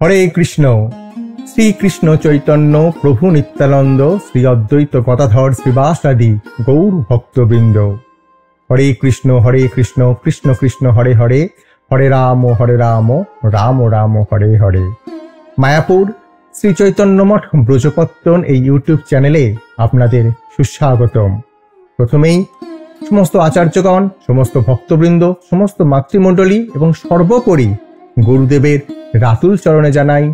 হরে কৃষ্ণ। শ্রীকৃষ্ণ চৈতন্য প্রভু নিত্যানন্দ শ্রী অদ্বৈত গদাধর শ্রীবাসাদি গৌর ভক্তবৃন্দ। হরে কৃষ্ণ কৃষ্ণ কৃষ্ণ হরে হরে, হরে রাম রাম রাম হরে হরে। মায়াপুর শ্রী চৈতন্য মঠ ব্রজপত্তন এই ইউটিউব চ্যানেলে আপনাদের সুস্বাগতম। প্রথমেই সমস্ত আচার্যগণ, সমস্ত ভক্তবৃন্দ, সমস্ত মাতৃমণ্ডলী এবং সর্বোপরি গুরুদেবের রাতুল চরণে জানাই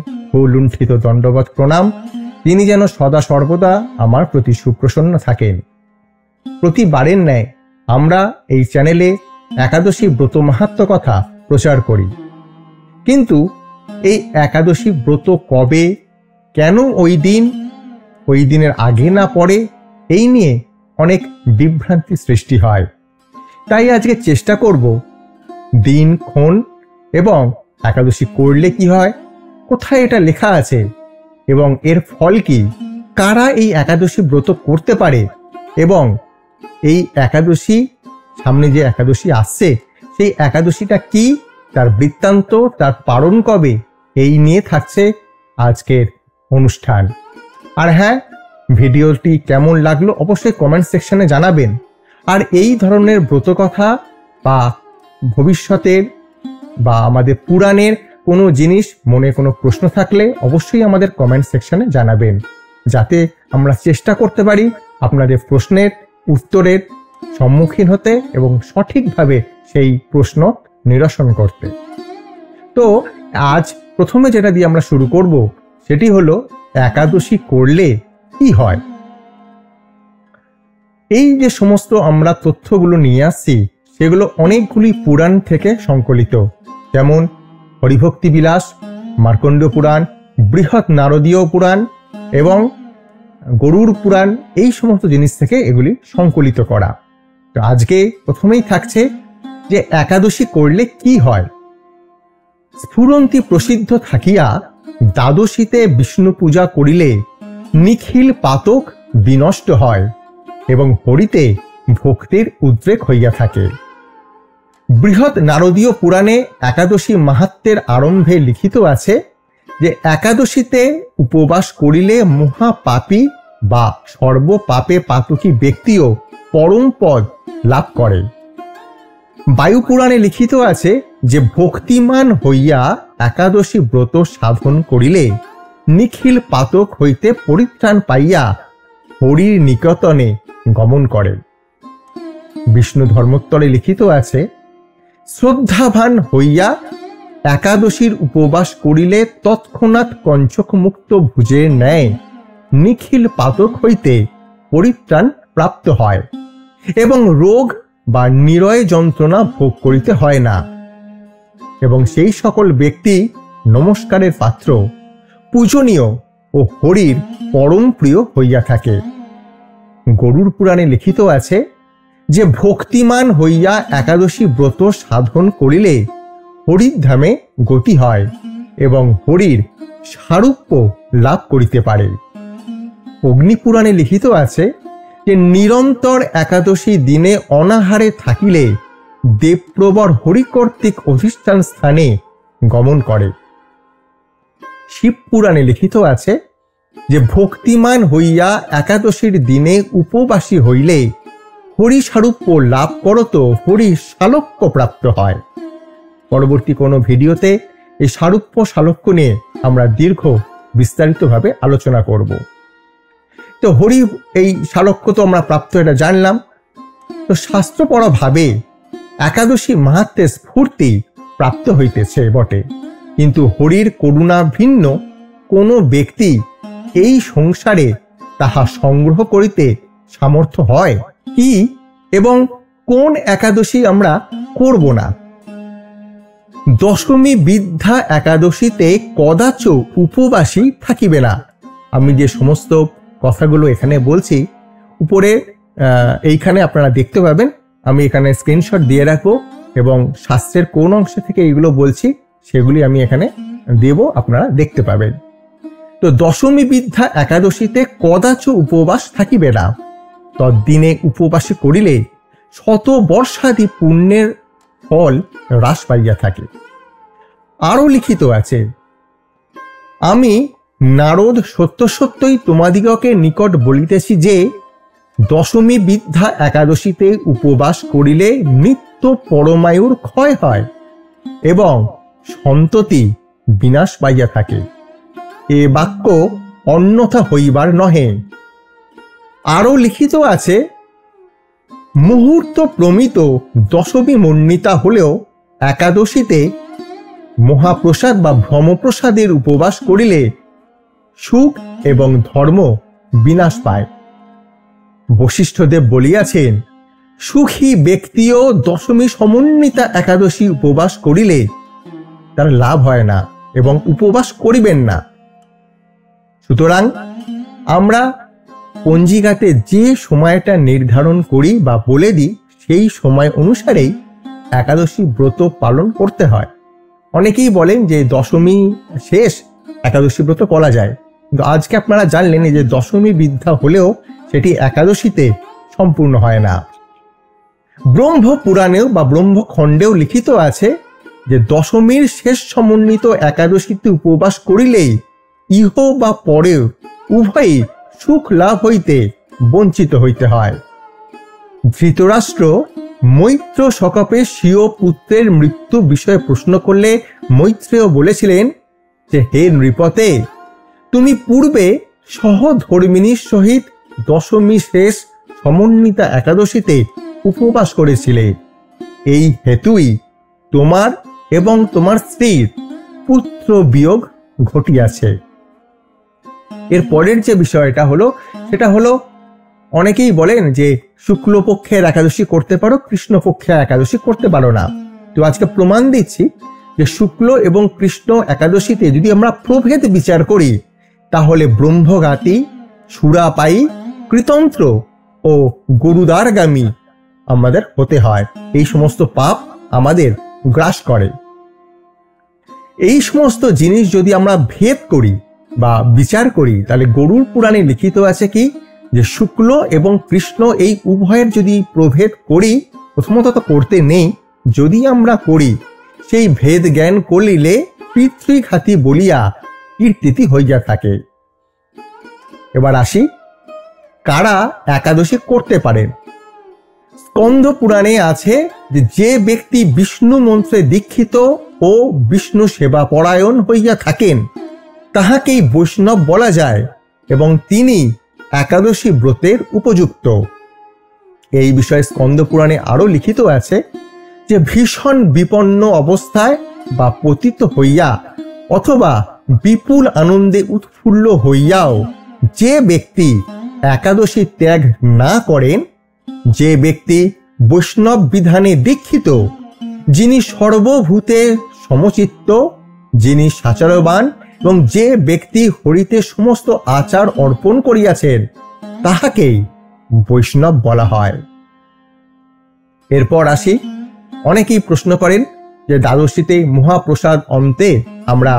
লুণ্ঠিত দণ্ডবৎ প্রণাম। তিনি যেন সদা সর্বদা আমার প্রতি সুপ্রসন্ন থাকেন। প্রতিবারের ন্যায় আমরা এই চ্যানেলে একাদশী ব্রত মাহাত্ম্য কথা প্রচার করি, কিন্তু এই একাদশী ব্রত কবে, কেন ওই দিনের আগে না পরে, এই নিয়ে অনেক বিভ্রান্তি সৃষ্টি হয়। তাই আজকে চেষ্টা করব দিনক্ষণ এবং একাদশী করলে কি হয়, কোথায় এটা লেখা আছে এবং এর ফল কি, কারা এই একাদশী ব্রত করতে পারে এবং এই একাদশী, সামনে যে একাদশী আসছে সেই একাদশীটা কি, তার বৃত্তান্ত, তার পালন কবে, এই নিয়ে থাকছে আজকের অনুষ্ঠান। আর হ্যাঁ, ভিডিওটি কেমন লাগলো অবশ্যই কমেন্ট সেকশনে জানাবেন। আর এই ধরনের ব্রত কথা বা ভবিষ্যতের বা আমাদের পুরাণের কোনো জিনিস মনে কোনো প্রশ্ন থাকলে অবশ্যই আমাদের কমেন্ট সেকশনে জানাবেন, যাতে আমরা চেষ্টা করতে পারি আপনাদের প্রশ্নের উত্তরের সম্মুখীন হতে এবং সঠিকভাবে সেই প্রশ্ন নিরসন করতে। তো আজ প্রথমে যেটা দিয়ে আমরা শুরু করব সেটি হলো একাদশী করলে কি হয়। এই যে সমস্ত আমরা তথ্যগুলো নিয়ে আসছি সেগুলো অনেকগুলি পুরাণ থেকে সংকলিত, যেমন হরিভক্তি বিলাস, মার্কণ্ড পুরাণ, বৃহৎ নারদীয় পুরাণ এবং গরুড় পুরাণ, এই সমস্ত জিনিস থেকে এগুলি সংকলিত করা। তো আজকে প্রথমেই থাকছে যে একাদশী করলে কি হয়। স্ফুরন্তি প্রসিদ্ধ থাকিয়া দ্বাদশীতে বিষ্ণু পূজা করিলে নিখিল পাতক বিনষ্ট হয় এবং হরিতে ভক্তির উদ্রেক হইয়া থাকে। বৃহৎ নারদীয় পুরাণে একাদশী মাহাত্ম্যের আরম্ভে লিখিত আছে যে একাদশীতে উপবাস করিলে মহাপাপী বা সর্বপাপে পাতকী ব্যক্তিও পরম পদ লাভ করে। বায়ু পুরাণে লিখিত আছে যে ভক্তিমান হইয়া একাদশী ব্রত সাধন করিলে নিখিল পাতক হইতে পরিত্রাণ পাইয়া হরির নিকটনে গমন করে। বিষ্ণু ধর্মোত্তরে লিখিত আছে শ্রদ্ধাবান হইয়া একাদশীর উপবাস করিলে তৎক্ষণাৎ কঞ্চক মুক্ত ভুজের ন্যায় নিখিল পাতক হইতে পরিত্রাণ প্রাপ্ত হয় এবং রোগ বা নিরয় যন্ত্রণা ভোগ করিতে হয় না, এবং সেই সকল ব্যক্তি নমস্কারের পাত্র, পূজনীয় ও হরির পরম প্রিয় হইয়া থাকে। গরুড় পুরাণে লিখিত আছে যে ভক্তিমান হইয়া একাদশী ব্রত সাধন করিলে হরিধামে গতি হয় এবং হরির সারূপ্য লাভ করিতে পারে। অগ্নিপুরাণে লিখিত আছে যে নিরন্তর একাদশী দিনে অনাহারে থাকিলে দেবপ্রবর হরি কর্তৃক অধিষ্ঠান স্থানে গমন করে। শিব পুরাণে লিখিত আছে যে ভক্তিমান হইয়া একাদশীর দিনে উপবাসী হইলে হরি সারূপ্য লাভ করত হরি শালক্য প্রাপ্ত হয়। পরবর্তী কোনো ভিডিওতে এই শালক্য নিয়ে আমরা দীর্ঘ বিস্তারিতভাবে আলোচনা করব। তো হরি এই শালক্য তো আমরা প্রাপ্ত, এটা জানলাম। তো শাস্ত্রপর ভাবে একাদশী মাহাত্ম্যের স্ফূর্তি প্রাপ্ত হইতেছে বটে, কিন্তু হরির করুণা ভিন্ন কোনো ব্যক্তি এই সংসারে তাহা সংগ্রহ করিতে সামর্থ্য হয় কি এবং কোন একাদশী আমরা করব না। দশমী বিদ্যা একাদশীতে কদাচ উপবাসী থাকিবে না। আমি যে সমস্ত কথাগুলো এখানে বলছি উপরে এইখানে আপনারা দেখতে পাবেন, আমি এখানে স্ক্রিনশট দিয়ে রাখবো এবং শাস্ত্রের কোন অংশ থেকে এইগুলো বলছি সেগুলি আমি এখানে দেব, আপনারা দেখতে পাবেন। তো দশমী বিদ্যা একাদশীতে কদাচ উপবাস থাকিবে না, তদ্দিনে উপবাসী করিলে শত বর্ষাদি পুণ্যের ফল হ্রাস পাইয়া থাকে। আরো লিখিত আছে আমি নারদ সত্য সত্যই তোমাদিগকে নিকট বলিতেছি যে দশমী বিদ্যা একাদশীতে উপবাস করিলে নিত্য পরমায়ুর ক্ষয় হয় এবং সন্ততি বিনাশ পাইয়া থাকে। এ বাক্য অন্যথা হইবার নহে। আরো লিখিত আছে, মুহূর্ত প্রমিত দশমী মন্বিতা হলেও একাদশীতে মহাপ্রসাদ বা ব্রহ্মপ্রসাদের উপবাস করিলে সুখ এবং ধর্ম বিনাশ পায়। বশিষ্ঠদেব বলিয়াছেন, সুখী ব্যক্তিও দশমী সমন্বিতা একাদশী উপবাস করিলে তার লাভ হয় না এবং উপবাস করিবেন না। সুতরাং আমরা পঞ্জিকাতে যে সময়টা নির্ধারণ করি বা বলে দিই সেই সময় অনুসারেই একাদশী ব্রত পালন করতে হয়। অনেকেই বলেন যে দশমী শেষ একাদশী ব্রত করা যায়, কিন্তু আজকে আপনারা জানলেন যে দশমী বিদ্যা হলেও সেটি একাদশীতে সম্পূর্ণ হয় না। ব্রহ্ম পুরাণেও বা ব্রহ্মখণ্ডেও লিখিত আছে যে দশমীর শেষ সমন্বিত একাদশীতে উপবাস করিলেই ইহ বা পরে উভয়ই সুখ লাভ হইতে বঞ্চিত হইতে হয়। ধৃতরাষ্ট্র মৈত্র সকাপে স্বীয় পুত্রের মৃত্যু বিষয়ে প্রশ্ন করলে মৈত্রেয় বলেছিলেন যে, হে নৃপতে, তুমি পূর্বে সহধর্মিণীর সহিত দশমী শেষ সমন্বিতা একাদশীতে উপবাস করেছিলে। এই হেতুই তোমার এবং তোমার স্ত্রীর পুত্র বিয়োগ ঘটিয়াছে। এর পরের যে বিষয়টা হলো সেটা হলো, অনেকেই বলেন যে শুক্লপক্ষের একাদশী করতে পারো, কৃষ্ণপক্ষের একাদশী করতে পারো না। তো আজকে প্রমাণ দিচ্ছি যে শুক্ল এবং কৃষ্ণ একাদশীতে যদি আমরা প্রভেদ বিচার করি তাহলে ব্রহ্মঘাতী, সুরাপায়ী, কৃতন্ত্র ও গরুদারগামী আমাদের হতে হয়। এই সমস্ত পাপ আমাদের গ্রাস করে। এই সমস্ত জিনিস যদি আমরা ভেদ করি বা বিচার করি তাহলে গরুড় পুরাণে লিখিত আছে কি, যে শুক্ল এবং কৃষ্ণ এই উভয়ের যদি প্রভেদ করি, প্রথমত তো করতে নেই, যদি আমরা করি সেই ভেদ জ্ঞান করিলে পিতৃঘাতী বলিয়া কীর্তিতি হইয়া থাকে। এবার আসি, কারা একাদশী করতে পারেন। স্কন্দ পুরাণে আছে যে ব্যক্তি বিষ্ণু মন্ত্রে দীক্ষিত ও বিষ্ণু সেবা পরায়ণ হইয়া থাকেন তাহাকেই বৈষ্ণব বলা যায় এবং তিনি একাদশী ব্রতের উপযুক্ত। এই বিষয়ে স্কন্দ পুরাণে আরো লিখিত আছে যে ভীষণ বিপন্ন অবস্থায় বা পতিত হইয়া অথবা বিপুল আনন্দে উৎফুল্ল হইয়াও যে ব্যক্তি একাদশী ত্যাগ না করেন, যে ব্যক্তি বৈষ্ণব বিধানে দীক্ষিত, যিনি সর্বভূতে সমচিত্ত, যিনি সাচারবান এবং যে ব্যক্তি হরিতে সমস্ত আচার অর্পণ করিয়াছেন তাহাকেই বৈষ্ণব বলা হয়। এরপর আসি, অনেকেই প্রশ্ন করেন যে দ্বাদশীতে মহাপ্রসাদ অন্তে আমরা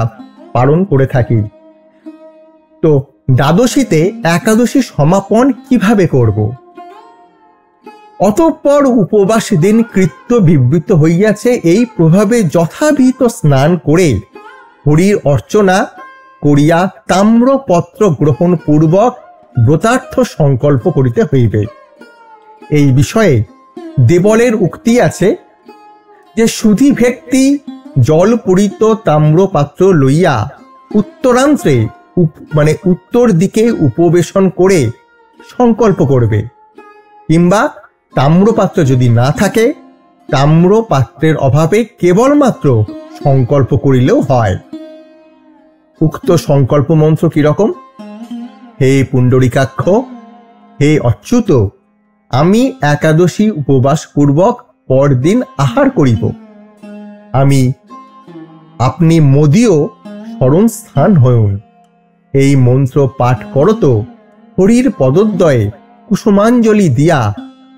পালন করে থাকি, তো দ্বাদশীতে একাদশী সমাপন কিভাবে করব? অতঃপর উপবাস দিন কৃত্য বিবৃত হইয়াছে এই প্রভাবে যথাবিহিত স্নান করে হরির অর্চনা করিয়া তাম্রপত্র গ্রহণ পূর্বক ব্রতার্থ সংকল্প করিতে হইবে। এই বিষয়ে দেবলের উক্তি আছে যে সুধী ব্যক্তি জল পূরিত তাম্রপাত্র লইয়া উত্তরান্তে মানে উত্তর দিকে উপবেশন করে সংকল্প করবে, কিংবা তাম্রপাত্র যদি না থাকে তাম্রপাত্রের অভাবে কেবলমাত্র সংকল্প করিলেও হয়। উক্ত সংকল্প মন্ত্র কিরকম? হে পুণ্ডরিকাক্ষ, হে অচ্যুত, আমি একাদশী উপবাস পূর্বক পরদিন আহার করিব। আমি আপনি মোদীয় স্মরণ স্থান হউন। এই মন্ত্র পাঠ করত হরির পদদ্বয়ে কুসুমাঞ্জলি দিয়া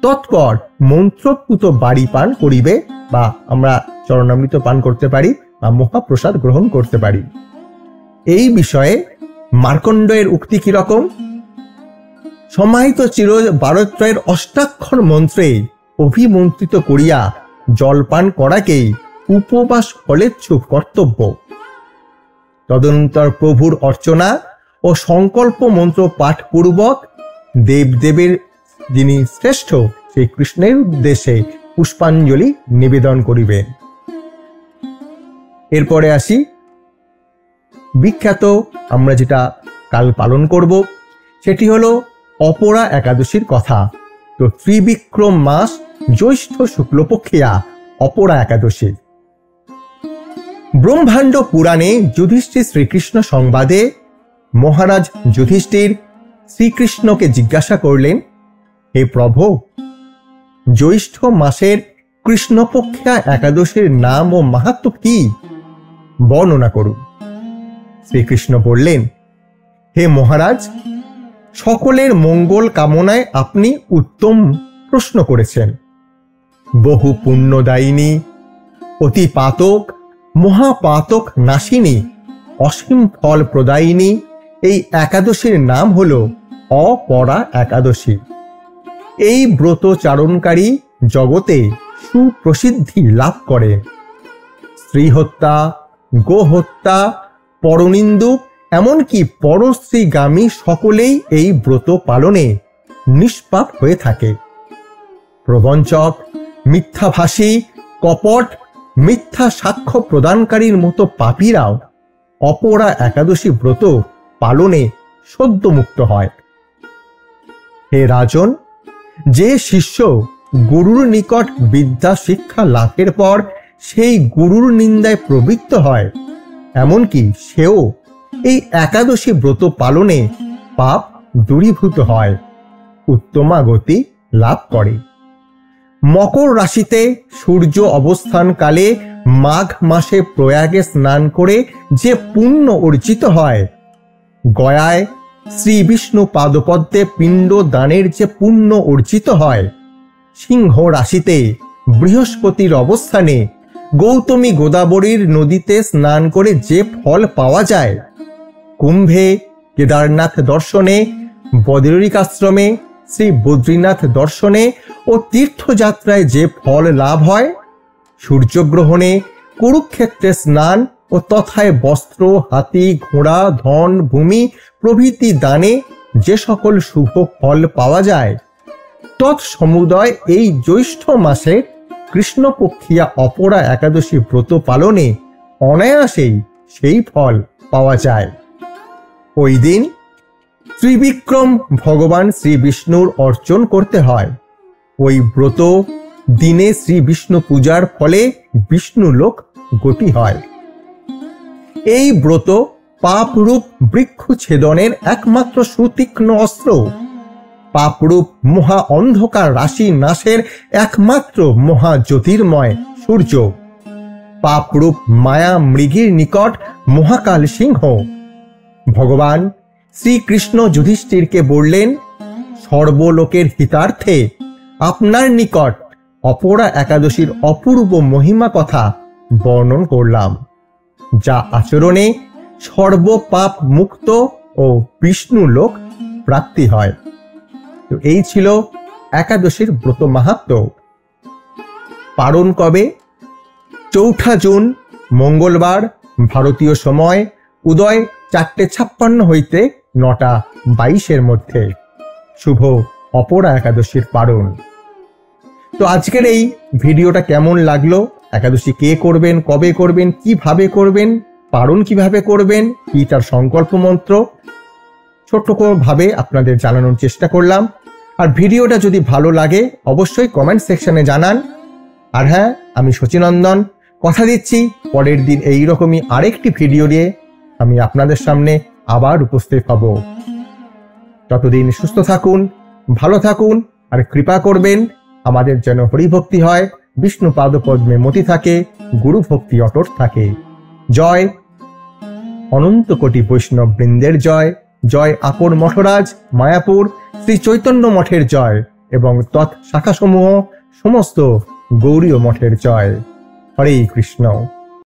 তৎপর মন্ত্রপুত বাড়ি পান করিবে, বা আমরা চরণামৃত পান করতে পারি বা মহাপ্রসাদ গ্রহণ করতে পারি। এই বিষয়ে মার্কণ্ডেয়ের উক্তি কিরকম? সমাহিত চির ভারতত্রয়ের অষ্টাক্ষর মন্ত্রে অভিমন্ত্রিত করিয়া জলপান করাকেই উপবাস ফলেচ্ছু কর্তব্য। তদনন্তর প্রভুর অর্চনা ও সংকল্প মন্ত্র পাঠপূর্বক দেবদেবের যিনি শ্রেষ্ঠ সেই কৃষ্ণের উদ্দেশ্যে পুষ্পাঞ্জলি নিবেদন করিবেন। এরপরে আসি বিখ্যাত আমরা যেটা কাল পালন করব সেটি হলো অপরা একাদশীর কথা। তো ত্রিবিক্রম মাস জ্যৈষ্ঠ শুক্লপক্ষিয়া অপরা একাদশী। ব্রহ্মাণ্ড পুরাণে যুধিষ্ঠির শ্রীকৃষ্ণ সংবাদে মহারাজ যুধিষ্ঠির শ্রীকৃষ্ণকে জিজ্ঞাসা করলেন, হে প্রভু, জ্যৈষ্ঠ মাসের কৃষ্ণপক্ষিয়া একাদশীর নাম ও মাহাত্ম্য কি, বর্ণনা করুন। শ্রীকৃষ্ণ বললেন, হে মহারাজ, সকলের মঙ্গল কামনায় আপনি উত্তম প্রশ্ন করেছেন। বহু পুণ্যদায়িনী, অতিপাতক, মহাপাতক নাশিনী, অসীম ফল প্রদায়িনী এই একাদশীর নাম হল অপরা একাদশী। এই ব্রত চারণকারী জগতে সুপ্রসিদ্ধি লাভ করে। স্ত্রী হত্যা, গোহত্যা, পরনিন্দুক এমনকি পরশ্রীগামী সকলেই এই ব্রত পালনে নিষ্পাপ হয়ে থাকে। প্রবঞ্চক, মিথ্যাভাষী, কপট, মিথ্যা সাক্ষ্য প্রদানকারীর মতো পাপীরাও অপরা একাদশী ব্রত পালনে সদ্যমুক্ত হয়। হে রাজন, যে শিষ্য গুরুর নিকট বিদ্যা শিক্ষা লাভের পর সেই গুরুর নিন্দায় প্রবৃত্ত হয়, এমনকি সেও এই একাদশী ব্রত পালনে পাপ দূরীভূত হয়, উত্তমা গতি লাভ করে। মকর রাশিতে সূর্য অবস্থানকালে মাঘ মাসে প্রয়াগে স্নান করে যে পুণ্য অর্জিত হয়, গয়ায় শ্রী বিষ্ণু পাদপদ্মে পিণ্ড দানের যে পুণ্য অর্জিত হয়, সিংহ রাশিতে বৃহস্পতির অবস্থানে গৌতমী গোদাবরীর নদীতে স্নান করে যে ফল পাওয়া যায়, কুম্ভে কেদারনাথ দর্শনে, বদরিকাশ্রমে শ্রী বদ্রীনাথ দর্শনে ও তীর্থযাত্রায় যে ফল লাভ হয়, সূর্যগ্রহণে কুরুক্ষেত্রে স্নান ও তথায় বস্ত্র, হাতি, ঘোড়া, ধন, ভূমি প্রভৃতি দানে যে সকল শুভ ফল পাওয়া যায়, তৎসমুদয় এই জ্যৈষ্ঠ মাসে কৃষ্ণপক্ষিয়া অপরা একাদশী ব্রত পালনে অনায়াসেই সেই ফল পাওয়া যায়। ওই দিন ত্রিবিক্রম ভগবান শ্রী বিষ্ণুর অর্চন করতে হয়। ওই ব্রত দিনে শ্রী বিষ্ণু পূজার ফলে বিষ্ণুলোক গতি হয়। এই ব্রত পাপরূপ বৃক্ষ ছেদনের একমাত্র সুতীক্ষ্ণ অস্ত্র, পাপরূপ মহা অন্ধকার রাশি নাশের একমাত্র মহা জ্যোতির্ময় সূর্য, পাপরূপ মায়া মৃগীর নিকট মহাকাল সিংহ। ভগবান শ্রীকৃষ্ণ যুধিষ্ঠিরকে বললেন, সর্বলোকের হিতার্থে আপনার নিকট অপরা একাদশীর অপূর্ব মহিমা কথা বর্ণন করলাম, যা আচরণে সর্বপাপ মুক্ত ও বিষ্ণুলোক প্রাপ্তি হয়। তো এই ছিল একাদশীর ব্রত মাহাত্ম্য। পালন কবে? 4 জুন মঙ্গলবার ভারতীয় সময় উদয় 4:56 হইতে 9:22 মধ্যে শুভ অপরা একাদশীর পালন। তো আজকের এই ভিডিওটা কেমন লাগলো? একাদশী কে করবেন, কবে করবেন, কিভাবে করবেন, পালন কিভাবে করবেন, কি তার সংকল্প মন্ত্র ছোট্ট ভাবে আপনাদের জানানোর চেষ্টা করলাম। আর ভিডিওটা যদি ভালো লাগে অবশ্যই কমেন্ট সেকশনে জানান। আর হ্যাঁ, আমি শচীনন্দন কথা দিচ্ছি পরের দিন এইরকমই আরেকটি ভিডিও নিয়ে আমি আপনাদের সামনে আবার উপস্থিত হব। ততদিন সুস্থ থাকুন, ভালো থাকুন, আর কৃপা করবেন আমাদের যেন হরিভক্তি হয়, বিষ্ণু পাদপদ্মে মতি থাকে, গুরু ভক্তি অটট থাকে। জয় অনন্ত কোটি বৈষ্ণব বৃন্দের জয়, জয় আপন মঠরাজ মায়াপুর শ্রী চৈতন্য মঠের জয় এবং তৎ শাখাসমূহ সমস্ত গৌরীয় মঠের জয়। হরে কৃষ্ণ।